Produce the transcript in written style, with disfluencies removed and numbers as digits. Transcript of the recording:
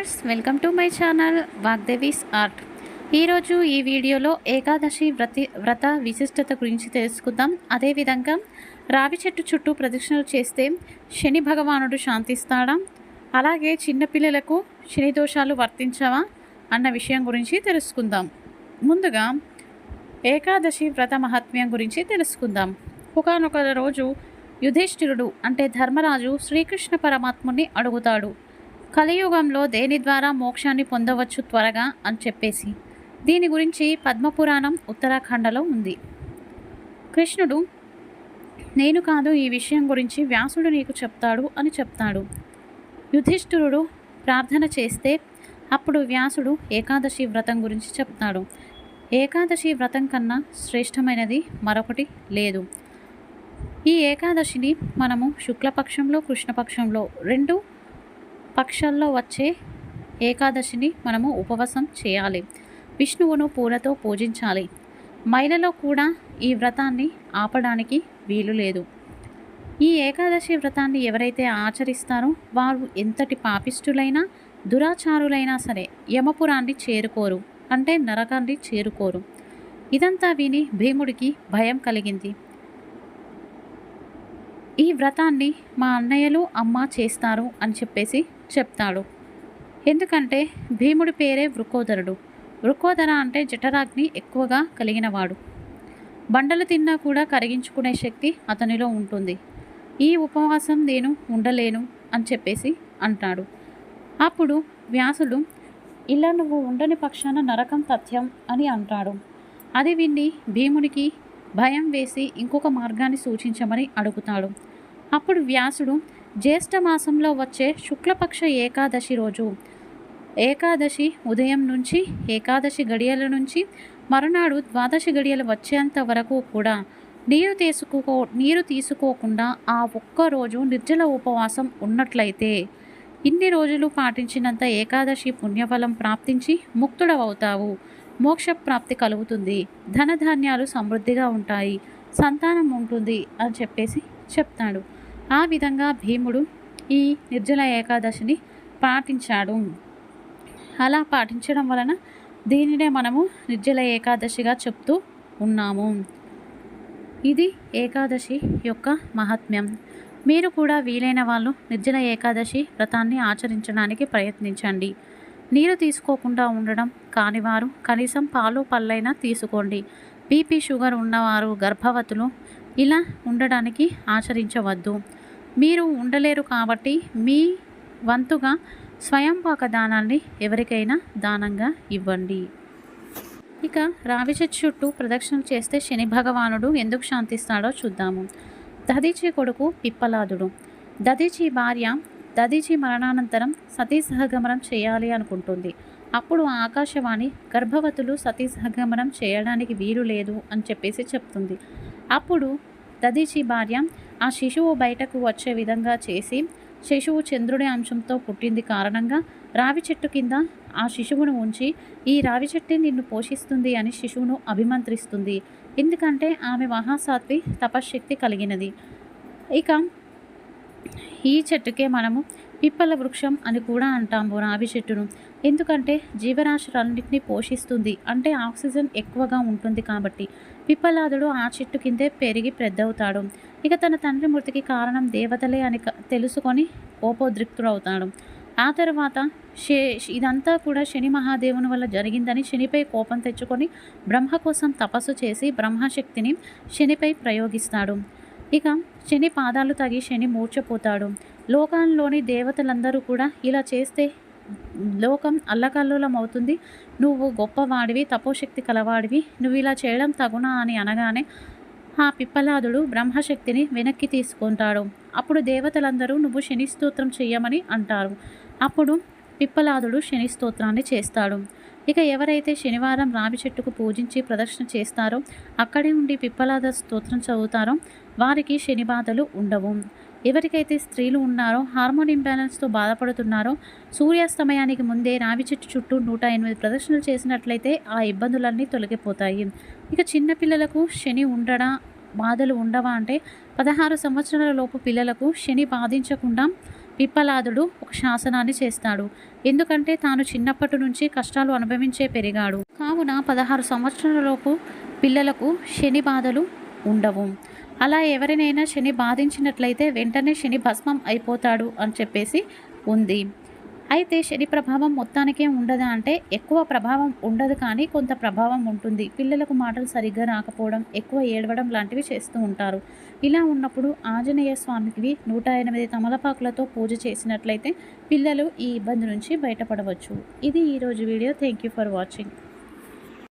Viewers, welcome to my channel Vagdevi's art. ఈరోజు ఈ వీడియోలో ఏకాదశి వ్రత విశిష్టత గురించి తెలుసుకుందాం. అదేవిధంగా రావి చెట్టు చుట్టూ ప్రదక్షిణలు చేస్తే శని భగవానుడు శాంతిస్తాడా, అలాగే చిన్నపిల్లలకు శని దోషాలు వర్తించవా అన్న విషయం గురించి తెలుసుకుందాం. ముందుగా ఏకాదశి వ్రత మహత్మ్యం గురించి తెలుసుకుందాం. ఒకానొక రోజు యుధిష్ఠిరుడు అంటే ధర్మరాజు శ్రీకృష్ణ పరమాత్ముని అడుగుతాడు, కలియుగంలో దేని ద్వారా మోక్షాన్ని పొందవచ్చు త్వరగా అని చెప్పేసి. దీని గురించి పద్మపురాణం ఉత్తరాఖండలో ఉంది. కృష్ణుడు, నేను కాదు, ఈ విషయం గురించి వ్యాసుడు నీకు చెప్తాడు అని చెప్తాడు. యుధిష్ఠిరుడు ప్రార్థన చేస్తే అప్పుడు వ్యాసుడు ఏకాదశి వ్రతం గురించి చెప్తాడు. ఏకాదశి వ్రతం కన్నా శ్రేష్టమైనది మరొకటి లేదు. ఈ ఏకాదశిని మనము శుక్లపక్షంలో కృష్ణపక్షంలో రెండు పక్షాల్లో వచ్చే ఏకాదశిని మనము ఉపవాసం చేయాలి. విష్ణువును పూలతో పూజించాలి. మహిళలో కూడా ఈ వ్రతాన్ని ఆపడానికి వీలు లేదు. ఈ ఏకాదశి వ్రతాన్ని ఎవరైతే ఆచరిస్తారో వారు ఎంతటి పాపిష్టులైనా దురాచారులైనా సరే యమపురాన్ని చేరుకోరు, అంటే నరకాన్ని చేరుకోరు. ఇదంతా విని భీముడికి భయం కలిగింది. ఈ వ్రతాన్ని మా అన్నయ్యలు అమ్మ చేస్తారు అని చెప్పేసి చెప్తాడు. ఎందుకంటే భీముడి పేరే వృకోదరుడు. వృకోదర అంటే జఠరాగ్ని ఎక్కువగా కలిగినవాడు. బండలు తిన్నా కూడా కరిగించుకునే శక్తి అతనిలో ఉంటుంది. ఈ ఉపవాసం నేను ఉండలేను అని చెప్పేసి అంటాడు. అప్పుడు వ్యాసుడు, ఇలా నువ్వు ఉండని పక్షాన నరకం తథ్యం అని అంటాడు. అది విని భీముడికి భయం వేసి ఇంకొక మార్గాన్ని సూచించమని అడుగుతాడు. అప్పుడు వ్యాసుడు, జ్యేష్ఠ మాసంలో వచ్చే శుక్లపక్ష ఏకాదశి రోజు, ఏకాదశి ఉదయం నుంచి ఏకాదశి గడియల నుంచి మరునాడు ద్వాదశి గడియలు వచ్చేంత వరకు కూడా నీరు తీసుకోకుండా ఆ ఒక్కరోజు నిర్జల ఉపవాసం ఉన్నట్లయితే ఇన్ని రోజులు పాటించినంత ఏకాదశి పుణ్యఫలం ప్రాప్తించి ముక్తుడవవుతావు. మోక్ష ప్రాప్తి కలుగుతుంది, ధనధాన్యాలు సమృద్ధిగా ఉంటాయి, సంతానం ఉంటుంది అని చెప్పేసి చెప్తాడు. ఆ విధంగా భీముడు ఈ నిర్జల ఏకాదశిని పాటించాడు. అలా పాటించడం వలన దీనినే మనము నిర్జల ఏకాదశిగా చెప్తూ ఉన్నాము. ఇది ఏకాదశి యొక్క మహాత్మ్యం. మీరు కూడా వీలైన వాళ్ళు నిర్జల ఏకాదశి వ్రతాన్ని ఆచరించడానికి ప్రయత్నించండి. నీరు తీసుకోకుండా ఉండడం కానివారు కనీసం పాలు పళ్ళైనా తీసుకోండి. బీపీ షుగర్ ఉన్నవారు, గర్భవతులు ఇలా ఉండడానికి ఆచరించవద్దు. మీరు ఉండలేరు కాబట్టి మీ వంతుగా స్వయంపాక దానాన్ని ఎవరికైనా దానంగా ఇవ్వండి. ఇక రావి చెట్టు చుట్టూ ప్రదక్షిణలు చేస్తే శని భగవానుడు ఎందుకు శాంతిస్తాడో చూద్దాము. దధీచి కొడుకు పిప్పలాదుడు. దధీచి భార్య దధీచి మరణానంతరం సతీ సహగమనం చేయాలి అనుకుంటుంది. అప్పుడు ఆకాశవాణి గర్భవతులు సతీ సహగమనం చేయడానికి వీలు లేదు అని చెప్పేసి చెప్తుంది. అప్పుడు దధీచి భార్య ఆ శిశువు బయటకు వచ్చే విధంగా చేసి, శిశువు చంద్రుడి అంశంతో పుట్టింది కారణంగా రావి చెట్టు కింద ఆ శిశువును ఉంచి, ఈ రావి చెట్టు నిన్ను పోషిస్తుంది అని శిశువును అభిమంత్రిస్తుంది. ఎందుకంటే ఆమె మహాసాత్వి తపశ్శక్తి కలిగినది. ఇక ఈ చెట్టుకే మనము పిప్పల వృక్షం అని కూడా అంటాము రావి చెట్టును. ఎందుకంటే జీవరాశులన్నింటినీ పోషిస్తుంది, అంటే ఆక్సిజన్ ఎక్కువగా ఉంటుంది కాబట్టి. పిప్పలాదుడు ఆ చెట్టు కిందే పెరిగి పెద్దవుతాడు. ఇక తన తండ్రి మృతికి కారణం దేవతలే అని తెలుసుకొని కోపోద్రిక్తుడవుతాడు. ఆ తర్వాత ఇదంతా కూడా శని మహాదేవుని వల్ల జరిగిందని శనిపై కోపం తెచ్చుకొని బ్రహ్మ కోసం తపస్సు చేసి బ్రహ్మశక్తిని శనిపై ప్రయోగిస్తాడు. ఇక శని పాదాలు తగి శని మూర్ఛపోతాడు. లోకంలోని దేవతలందరూ కూడా ఇలా చేస్తే లోకం అల్లకల్లోలం అవుతుంది, నువ్వు గొప్పవాడివి, తపోశక్తి కలవాడివి, నువ్వు ఇలా చేయడం తగునా అని అనగానే ఆ పిప్పలాదుడు బ్రహ్మశక్తిని వెనక్కి తీసుకుంటాడు. అప్పుడు దేవతలందరూ నువ్వు శని స్తోత్రం చెయ్యమని అంటారు. అప్పుడు పిప్పలాదుడు శని స్తోత్రాన్ని చేస్తాడు. ఇక ఎవరైతే శనివారం రావి చెట్టుకు పూజించి ప్రదర్శన చేస్తారో, అక్కడే ఉండి పిప్పలాద స్తోత్రం చదువుతారో వారికి శని బాధలు ఉండవు. ఎవరికైతే స్త్రీలు ఉన్నారో, హార్మోన్ ఇంబ్యాలెన్స్తో బాధపడుతున్నారో, సూర్యాస్తమయానికి ముందే రావి చెట్టు చుట్టూ 108 ప్రదర్శనలు చేసినట్లయితే ఆ ఇబ్బందులన్నీ తొలగిపోతాయి. ఇక చిన్నపిల్లలకు శని ఉండడా బాధలు ఉండవా అంటే 16 సంవత్సరాల లోపు పిల్లలకు శని బాధించకుండా పిప్పలాదుడు ఒక శాసనాన్ని చేస్తాడు. ఎందుకంటే తాను చిన్నప్పటి నుంచి కష్టాలు అనుభవించే పెరిగాడు కావున 16 సంవత్సరాలలోపు పిల్లలకు శని బాధలు ఉండవు. అలా ఎవరినైనా శని బాధించినట్లయితే వెంటనే శని భస్మం అయిపోతాడు అని చెప్పేసి ఉంది. అయితే శని ప్రభావం మొత్తానికే ఉండదా అంటే ఎక్కువ ప్రభావం ఉండదు, కానీ కొంత ప్రభావం ఉంటుంది. పిల్లలకు మాటలు సరిగ్గా రాకపోవడం, ఎక్కువ ఏడవడం లాంటివి చేస్తూ ఉంటారు. ఇలా ఉన్నప్పుడు ఆంజనేయ స్వామికి 108 తమలపాకులతో పూజ చేసినట్లయితే పిల్లలు ఈ ఇబ్బంది నుంచి బయటపడవచ్చు. ఇది ఈరోజు video. Thank you for watching.